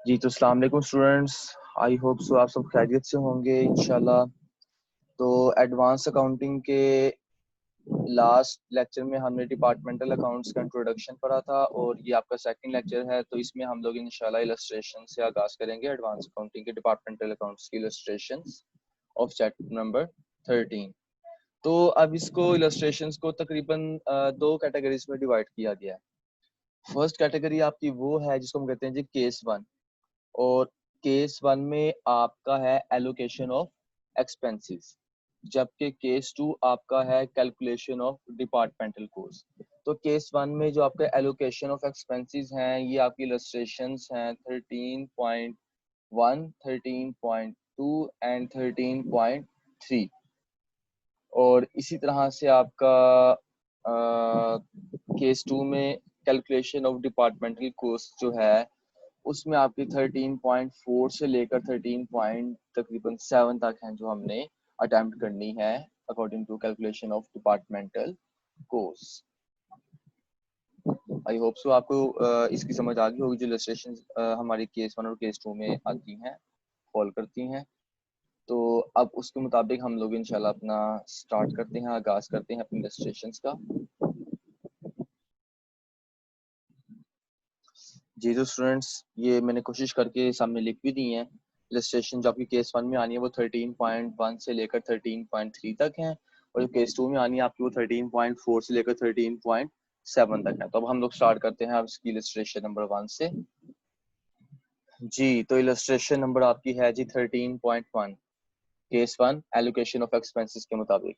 जी तो अस्सलाम वालेकुम स्टूडेंट्स। आई होप सो आप सब खैरियत से होंगे इंशाल्लाह। तो एडवांस अकाउंटिंग के लास्ट लेक्चर में हमने डिपार्टमेंटल अकाउंट्स का इंट्रोडक्शन पढ़ा था और ये आपका सेकंड लेक्चर है। तो इसमें हम लोग इंशाल्लाह इलस्ट्रेशन से आगाज करेंगे एडवांस अकाउंटिंग के डिपार्टमेंटल अकाउंट्स की इलस्ट्रेशंस ऑफ चैप्टर नंबर 13। तो अब इसको इलस्ट्रेशंस को तकरीबन दो कैटेगरीज में डिवाइड किया गया है। फर्स्ट कैटेगरी आपकी वो है जिसको हम कहते हैं जी केस वन, और केस वन में आपका है एलोकेशन ऑफ एक्सपेंसेस, जबकि केस टू आपका है कैलकुलेशन ऑफ डिपार्टमेंटल कोस्ट। तो केस वन में जो आपका एलोकेशन ऑफ एक्सपेंसेस हैं ये आपकी इलस्ट्रेशंस हैं 13.1, 13.2 एंड 13.3। और इसी तरह से आपका केस टू में कैलकुलेशन ऑफ डिपार्टमेंटल कोस्ट जो है उसमें आपकी 13.4 से लेकर 13 तकरीबन 7 तक हैं जो हमने अटेम्प्ट करनी है according to calculation of departmental course. I hope so आपको इसकी समझ आ गई होगी जो इलस्ट्रेशन हमारी केस वन और केस टू में आती हैं, फॉलो करती हैं। तो अब उसके मुताबिक हम लोग इंशाल्लाह अपना स्टार्ट करते हैं, आगाज करते हैं अपनी इलस्ट्रेशंस का। जी तो स्टूडेंट्स, ये मैंने कोशिश करके सामने लिख भी दी हैं। इलस्ट्रेशन जो आपकी केस वन में आनी है वो 13.1 से लेकर 13.3 तक है, और जो केस टू में आनी है आपकी वो 13.4 से लेकर 13.7 तक है। तो अब हम लोग स्टार्ट करते हैं अब इसकी इलस्ट्रेशन नंबर 1 से। जी तो इलस्ट्रेशन नंबर आपकी है जी 13.1, case one allocation of expenses के मुताबिक।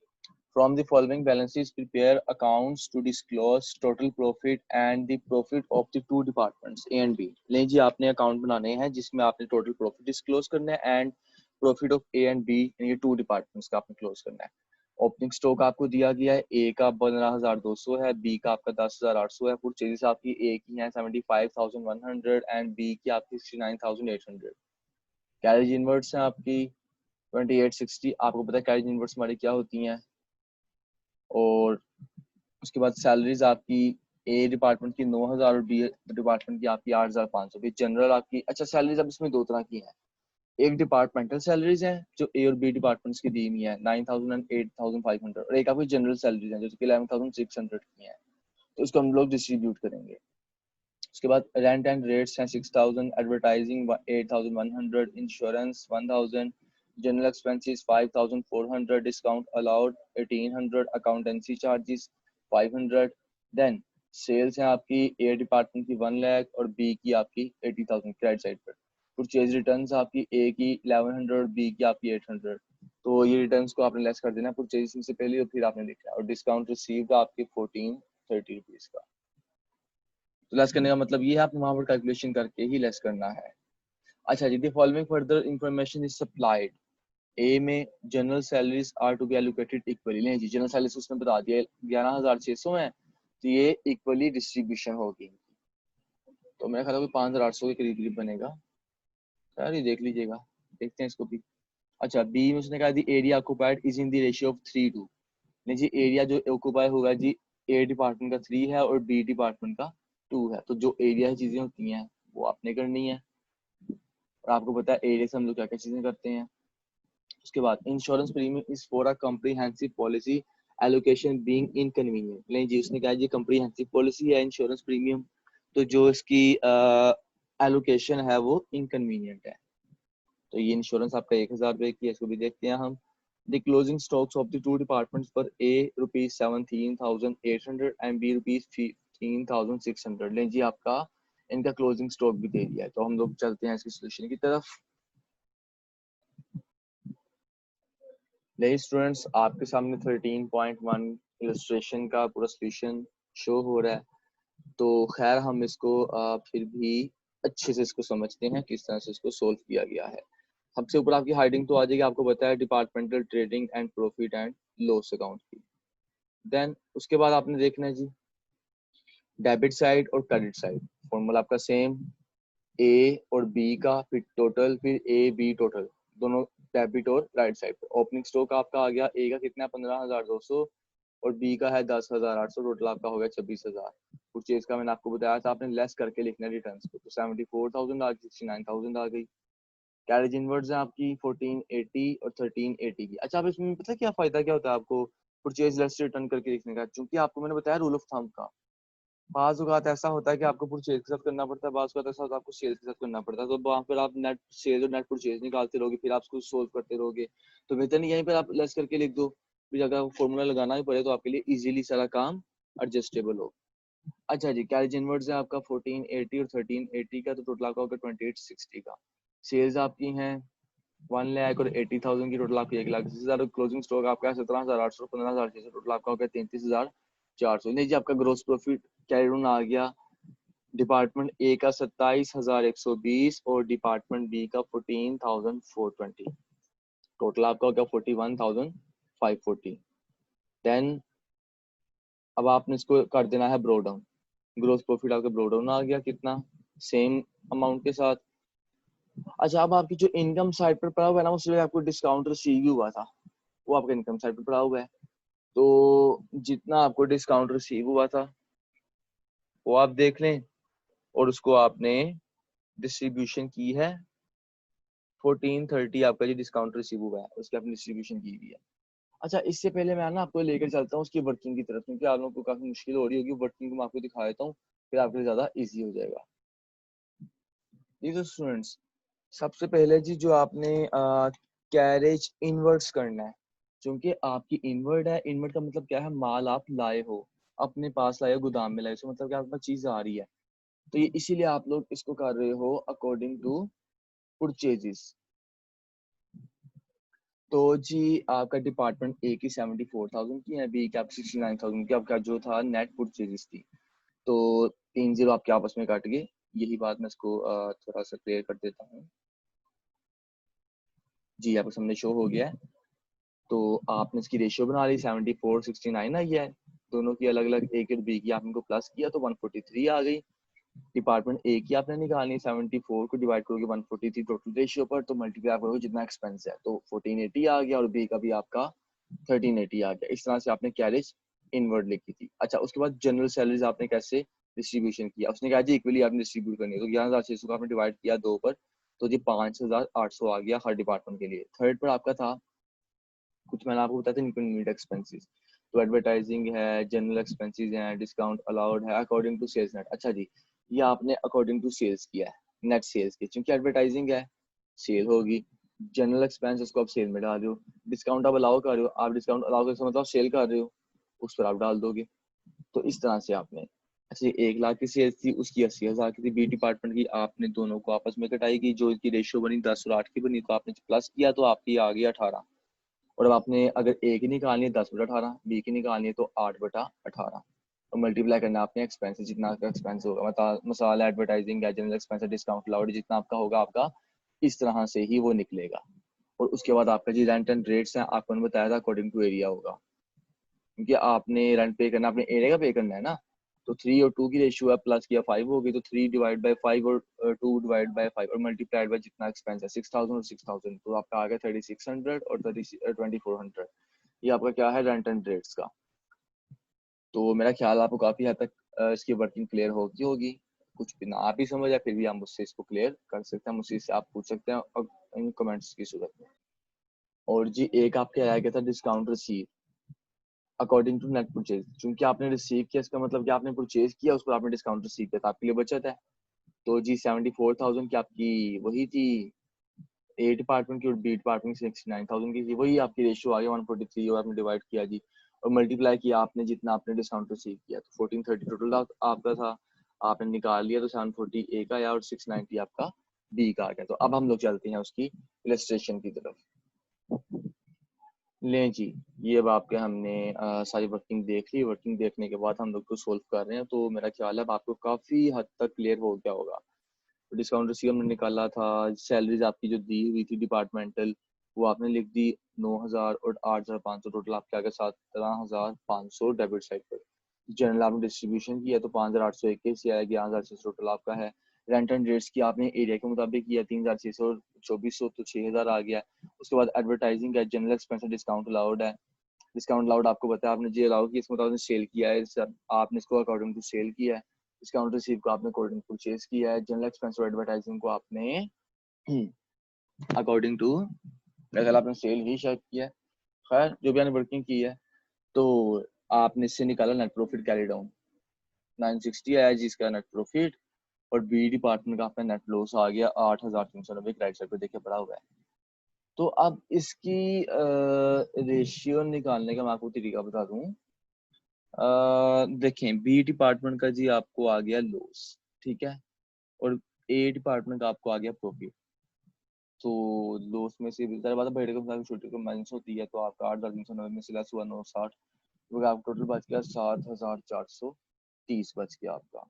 From the following balances, prepare accounts to disclose total profit and the profit of the two departments A and B। नहीं जी, आपने अकाउंट बनाने हैं जिसमें आपने टोटल प्रॉफिट डिस्क्लोज करना है and profit of A and B, ये टू डिपार्टमेंट्स का आपने क्लोज करना है। ओपनिंग स्टॉक आपको दिया गया है, ए का 15,200 है, बी का आपका 10,800 है। परचेजेस आपकी ए की हैं 75,100 एंड बी की आपकी 69,800। कैरेज इनवर्ट्स हैं आपकी 2860। आपको पता है कैरेज इनवर्ट्स हमारी क्या होती हैं। और उसके बाद सैलरीज आपकी ए डिपार्टमेंट की 9,000 और बी डिपार्टमेंट की आपकी 8,500। जनरल आपकी, अच्छा सैलरीज अब इसमें दो तरह की हैं। एक डिपार्टमेंटल सैलरीज हैं जो ए और बी डिपार्टमेंट्स की दी हुई है 9,000 एंड 8,500, और एक आपकी जनरल सैलरीज हैं जो कि 11,600 की हैं। तो इसको हम लोग डिस्ट्रीब्यूट करेंगे। उसके बाद रेंट एंड रेट्स हैं 6,000, advertising 8,100, insurance 1,000, general expenses 5,400, discount allowed 1,800, accountancy charges 500। Then sales हैं आपकी ए डिपार्टमेंट की 1 लाख और बी की आपकी 80,000 क्रेडिट साइड पर। परचेज रिटर्न्स आपकी ए की 1100 और बी की आपकी 800। तो ये रिटर्न्स को आपने लेस कर देना परचेजिंग से पहले और फिर आपने लिखना है। और डिस्काउंट रिसीव्ड आपके 1430 रुपीज का। तो लेस करने का मतलब ये है आपने वहां पर कैलकुलेशन करके ही लेस करना है। अच्छा जी, the following further information is supplied. A में general salaries are to be allocated equally. नहीं जी, जनरल सैलरीज उसने बता दिया 11,600 है, तो ये इक्वली डिस्ट्रीब्यूशन होगी। तो मेरा ख्याल है 5,800 के करीब करीब बनेगा। यार ये देख लीजिएगा, देखते हैं इसको भी। अच्छा, बी में उसने कहा the area occupied is in the ratio of 3:2। नहीं जी, एरिया जो ऑक्युपाई होगा जी ए डिपार्टमेंट का 3 है और बी डिपार्टमेंट का 2 है। तो जो एरिया की चीजें होती हैं वो आपने करनी है, और आपको पता है एरिया से हम लोग क्या क्या चीजें करते हैं। उसके बाद insurance premium is for a comprehensive policy allocation being inconvenient. नहीं जी, उसने कहा जी कॉम्प्रिहेंसिव पॉलिसी है इंश्योरेंस प्रीमियम, तो जो इसकी एलोकेशन है वो इनकन्वीनियंट है। तो ये इंश्योरेंस आपका 1,000 रुपए की है, इसको भी देखते हैं हम। The closing stocks of the two departments for A rupees 17,800 and B rupees 15,600। लें जी, आपका इनका क्लोजिंग स्टॉक भी दे दिया है। तो हम लोग चलते हैं इसकी सोल्यूशन की तरफ। ले स्टूडेंट्स, आपके सामने 13.1 इलस्ट्रेशन का पूरा सोल्यूशन शो हो रहा है। तो खैर हम इसको फिर भी अच्छे से इसको समझते हैं किस तरह से इसको सोल्व किया गया है। सबसे ऊपर आपकी हाइडिंग तो आ जाएगी, आपको पता है departmental trading and profit and loss account की। देन उसके बाद आपने देखना है जी डेबिट साइड और क्रेडिट साइड। फॉर्मूला आपका सेम, ए और बी का फिर टोटल, फिर ए बी टोटल, दोनों डेबिट और क्रेडिट साइड पे। ओपनिंग स्टॉक आपका आ गया, ए का कितना 15,200 और बी का है 10,800, टोटल आपका हो गया 26,000। परचेज का मैंने आपको बताया था, आपने लेस करके लिखना है रिटर्न्स को। तो 74,000 आ गई, 69,000 आ गई। कैरेज इनवर्ड्स है आपकी 1480 और 1380 की। अच्छा, अब इसमें पता है क्या फायदा क्या होता है आपको परचेज लेस रिटर्न करके लिखने का? क्योंकि आपको मैंने बताया रूल ऑफ थंब का, बाज़ औक़ात ऐसा होता है कि आपको परचेज के साथ करना पड़ता है, बाज़ औक़ात ऐसा होता है आपको सेल्स के साथ करना पड़ता है। तो वहाँ पर आप नेट सेल और नेट परचेज निकालते रहोगे, फिर आप उसको सोल्व करते रहोगे। तो बेहतर नहीं, यहीं पर आप लेस करके लिख दो, फिर अगर फॉर्मूला लगाना भी पड़े तो आपके लिए इजीली सारा काम एडजस्टेबल हो। अच्छा जी, कैरेज इनवर्ड्स है आपका 1480 और 1380 का, तो टोटल आपका होगा 2860 का। सेल्स आपकी हैं 1,80,000 की, टोटल आपकी 1,30,000। क्लोजिंग स्टॉक आपका है 17,800, 15,600, टोटल आपका हो गया 33,400। नहीं जी, आपका ग्रोस प्रॉफिट कैरी ऑन आ गया डिपार्टमेंट ए का 27,120 और डिपार्टमेंट बी का 14,420। टोटल आपका हो गया 41,540। देन अब आपने इसको कर देना है ब्रो डाउन। ग्रोस प्रॉफिट आपका ब्रो डाउन आ गया कितना, सेम अमाउंट के साथ। अच्छा, अब आपकी जो इनकम साइड पर पड़ा हुआ है ना, उसमें आपको डिस्काउंट रिसीव भी हुआ था, वो आपका इनकम साइड पर पड़ा हुआ है। तो जितना आपको डिस्काउंट रिसीव हुआ था वो आप देख लें, और उसको आपने डिस्ट्रीब्यूशन की है 1430, आपका जो डिस्काउंट रिसीव हुआ है उसकी आपने डिस्ट्रीब्यूशन की हुई है। अच्छा, इससे पहले मैं ना आपको लेकर चलता हूँ उसकी वर्किंग की तरफ, क्योंकि आप लोगों को काफी मुश्किल हो रही होगी। वर्किंग को मैं आपको दिखा देता हूँ, फिर आपके लिए ज्यादा ईजी हो जाएगा। ये तो स्टूडेंट्स, सबसे पहले जी जो आपने कैरेज इनवर्ट्स करना है, क्योंकि आपकी इनवर्ड है। इनवर्ड का मतलब क्या है, माल आप लाए हो, अपने पास लाए हो, गोदाम में लाए हो, मतलब कि आपके पास चीज आ रही है। तो ये इसीलिए आप लोग इसको कर रहे हो अकॉर्डिंग टू परचेजेस। तो जी आपका डिपार्टमेंट ए की 74,000 की है, बी की आप 69,000 की, आपका जो था नेट परचेजेस थी। तो 3 जीरो आपके आपस में काट गए। यही बात मैं इसको थोड़ा सा क्लियर कर देता हूँ। जी आपके सामने शो हो गया है। तो आपने इसकी रेशियो बना ली, 74:69 आई है। दोनों की अलग अलग, ए की और बी की आपने को प्लस किया तो 143 आ गई। डिपार्टमेंट ए की आपने निकालनी, 74 को डिवाइड करोगे 143 टोटल रेशियो पर, तो मल्टीप्लाई करोगे जितना एक्सपेंस है, तो 1480 आ गया, और बी का भी आपका 1380 आ गया। इस तरह से आपने कैरेज इनवर्ड लिखी थी। अच्छा, उसके बाद जनरल सैलरीज आपने कैसे डिस्ट्रीब्यूशन किया? उसने कहा जी इक्वली आपने डिस्ट्रीब्यूट करनी है, तो 11,600 को आपने डिवाइड किया 2 पर, तो जी 5,800 आ गया हर डिपार्टमेंट के लिए। थर्ड पर आपका था कुछ मैंने आपको बताया था इंटरमीडिएट एक्सपेंसेस, तो एडवर्टाइजिंग है, जनरल एक्सपेंसेस हैं, डिस्काउंट अलाउड है अकॉर्डिंग टू सेल्स नेट। अच्छा जी, ये आपने अकॉर्डिंग टू सेल्स किया है, नेट सेल्स की, क्योंकि एडवर्टाइजिंग है सेल होगी। जनरल एक्सपेंस उसको आप सेल में डाल रहे हो, डिस्काउंट आप अलाउ कर रहे हो, आप डिस्काउंट अलाउ कर मतलब सेल कर रहे हो, उस पर आप डाल दोगे। तो इस तरह से आपने, अच्छा 1 लाख की सेल्स थी, उसकी 80,000 की थी बी डिपार्टमेंट की, आपने दोनों को आपस में कटाई की, जो इसकी रेशियो बनी 10 और 8 की बनी, तो आपने प्लस किया तो आपकी आ गई 18। और अब आपने अगर ए की निकालनी है 10/18, बी की निकालनी है तो 8/18, और मल्टीप्लाई करना आपने एक्सपेंस, जितना आपका एक्सपेंस होगा, मतलब मसाला, advertising, general expense, discount allowed, जितना आपका होगा आपका इस तरह से ही वो निकलेगा। और उसके बाद आपका जी रेंट एंड रेट्स हैं, आपको मैंने बताया था अकॉर्डिंग टू एरिया होगा, क्योंकि आपने रेंट पे करना, आपने एरिया का पे करना है ना। तो 3 और 2 की रेशियो है, प्लस किया 5 होगी, तो 3 डिवाइड बाय 5 और 2 डिवाइड बाय 5 और मल्टीप्लाइड बाय जितना एक्सपेंस है 6,000 और 6,000, तो आपका आ गया 3,600 और 2,400। ये आपका क्या है, रेंट एंड रेट्स का। तो मेरा ख्याल आपको काफी हद तक इसकी वर्किंग क्लियर होगी होगी। कुछ भी ना आप ही समझ आए, फिर भी आप मुझसे इसको क्लियर कर सकते हैं, मुझसे आप पूछ सकते हैं और इन कमेंट्स की सूरत में। और जी एक आपके आया गया था discount receive according to net purchase, क्योंकि आपने रिसीव किया इसका मतलब कि आपने परचेज किया, उस पर आपने डिस्काउंट रिसीव किया, तो आपके लिए बचत है। तो जी 74,000 की आपकी वही थी ए डिपार्टमेंट की, और बी डिपार्टमेंट 69,000 की थी, वही आपकी रेशियो आ गया 143, और आपने डिवाइड किया जी, और मल्टीप्लाई किया आपने जितना आपने डिस्काउंट रिसीव किया, तो 1430 टोटल आपका था, आपने निकाल लिया, तो 740 ए का आया और 690 आपका बी का आ गया। तो अब हम लोग चलते हैं उसकी इलस्ट्रेशन की तरफ। लें जी, ये अब आपके हमने सारी वर्किंग देख ली। वर्किंग देखने के बाद हम लोग तो सोल्व कर रहे हैं, तो मेरा ख्याल है अब आपको काफ़ी हद तक क्लियर हो गया होगा। तो डिस्काउंट रिसीव हमने निकाला था, सैलरीज आपकी जो दी हुई थी डिपार्टमेंटल, वो आपने लिख दी 9,000 और 8,500, टोटल आपके आ गया 17,500 डेबिट साइड पर। जनरल आपने डिस्ट्रीब्यूशन किया तो 5,821 से आया, 11,600 टोटल आपका है। रेंट एंड रेट्स की आपने एरिया के मुताबिक किया, 3,600 2400 तो 6,000 आ गया। उसके बाद एडवर्टाइजिंग है, जनरल एक्सपेंस डिस्काउंट अलाउड है, डिस्काउंट अलाउड आपको बताया, आपने जी अलाउ किया, इसमें आपने सेल किया है, आपने इसको अकॉर्डिंग टू सेल किया है, डिस्काउंट रिसीव को आपने अकॉर्डिंग टू परचेज किया है, जनरल एक्सपेंस और एडवर्टाइजिंग को आपने अकॉर्डिंग टू आपने सेल ही शायद किया है। खैर जो भी आपने वर्किंग की है, तो आपने इससे निकाला नेट प्रॉफिट कैरी डाउन 960 आया जी इसका नेट प्रॉफिट, और बी डिपार्टमेंट का आपका नेट लॉस आ गया 8,390, राइट साइड पे देखिए पड़ा हुआ है। तो अब इसकी रेशियो निकालने का मैं आपको तरीका बता दूं। देखें बी डिपार्टमेंट का जी आपको आ गया लॉस, ठीक है, और ए डिपार्टमेंट का आपको आ गया प्रॉफिट। तो लॉस में से ज़रा बात बड़े को छोटे को माइनस होती है, तो आपका 8,390 में से लेस हुआ 960, तो आपका टोटल बच गया 7,430 बच गया आपका।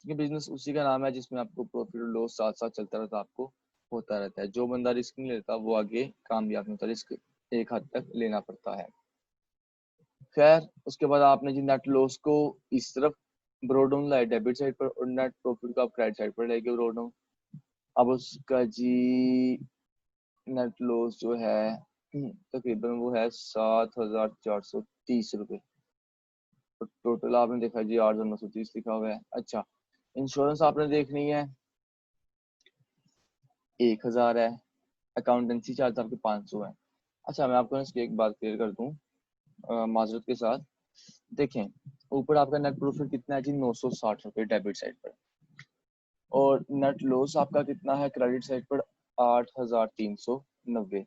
बिजनेस उसी का नाम है जिसमें आपको प्रॉफिट और लॉस साथ साथ चलता रहता है, आपको होता रहता है। जो बंदा रिस्क नहीं लेता वो आगे कामयाब नहीं होता, रिस्क एक हद तक लेना पड़ता है। खैर उसके बाद आपने जी नेट लॉस को इस तरफ ब्रॉड डाउन लाया डेबिट साइड पर, और नेट प्रॉफिट को आप क्रेडिट साइड पर लेके ब्रॉड डाउन। अब उसका जी नेट लॉस जो है तकरीबन वो है 7,430 रुपये, तो टोटल आपने देखा जी 8,930 लिखा हुआ है। अच्छा इंश्योरेंस आपने देखनी है 1,000 है, अकाउंटेंसी चार्ज आपके 500 है। अच्छा मैं आपको इसकी एक बात क्लियर कर दूं माजरत के साथ। देखें ऊपर आपका नेट प्रॉफिट कितना है जी 960 रुपये डेबिट साइड पर, और नेट लॉस आपका कितना है क्रेडिट साइड पर 8,390।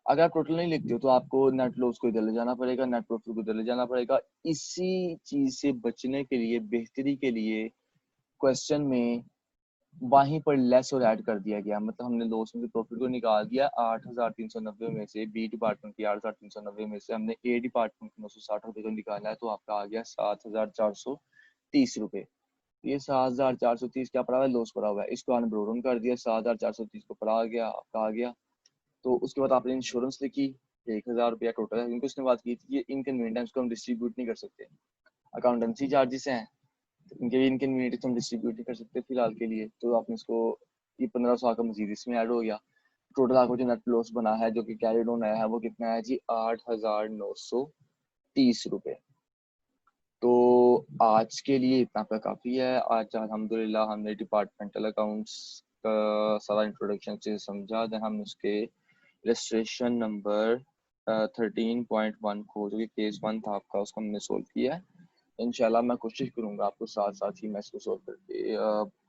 अगर आप टोटल नहीं लिखते हो तो आपको नेट लॉस को इधर ले जाना पड़ेगा, नेट प्रॉफिट को इधर ले जाना पड़ेगा। इसी चीज से बचने के लिए, बेहतरी के लिए क्वेश्चन में वहीं पर लेस और ऐड कर दिया गया, मतलब हमने लॉस में से प्रॉफिट को निकाल दिया 8,390 में से, बी डिपार्टमेंट की 8,390 में से हमने ए डिपार्टमेंट के 960 रुपये को निकाला है, तो आपका आ गया 7,430 रुपये। ये 7,430 क्या पड़ा हुआ है, लॉस पड़ा हुआ है, इसको आपने ब्रोड डाउन कर दिया, 7,430 को पड़ा आ गया आपका आ गया। तो उसके बाद आपने इंश्योरेंस लिखी 1,000 रुपया टोटल है, क्योंकि उसने बात की थी कि इनकन्वीनियंट है, उसको हम डिस्ट्रीब्यूट नहीं कर सकते। अकाउंटेंसी चार्जेस हैं, इनके भी इनकन्वीनियंट हम डिस्ट्रीब्यूट नहीं कर सकते फिलहाल के लिए, तो आपने इसको ये 1500 का मजीद इसमें ऐड हो गया। टोटल आपको जो नेट लॉस बना है जो कि कैरी डाउन आया है वो कितना है जी 8,930 रुपये। तो आज के लिए इतना का काफ़ी है। आज अल्हम्दुलिल्लाह हमने डिपार्टमेंटल अकाउंट्स का सारा इंट्रोडक्शन से समझा, दें हम उसके इलस्ट्रेशन नंबर 13.1 को जो कि केस 1 था आपका, उसको हमने सोल्व किया है। इंशाल्लाह मैं कोशिश करूंगा आपको साथ साथ ही मैं इसको सोल्व करके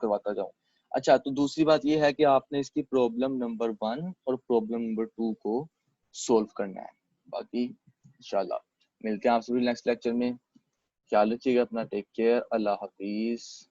करवाता जाऊं। अच्छा तो दूसरी बात ये है कि आपने इसकी प्रॉब्लम नंबर 1 और प्रॉब्लम नंबर 2 को सोल्व करना है। बाकी इंशाल्लाह मिलते हैं आपसे भी नेक्स्ट लेक्चर में। ख्याल रखिएगा अपना, टेक केयर, अल्लाह हाफिज।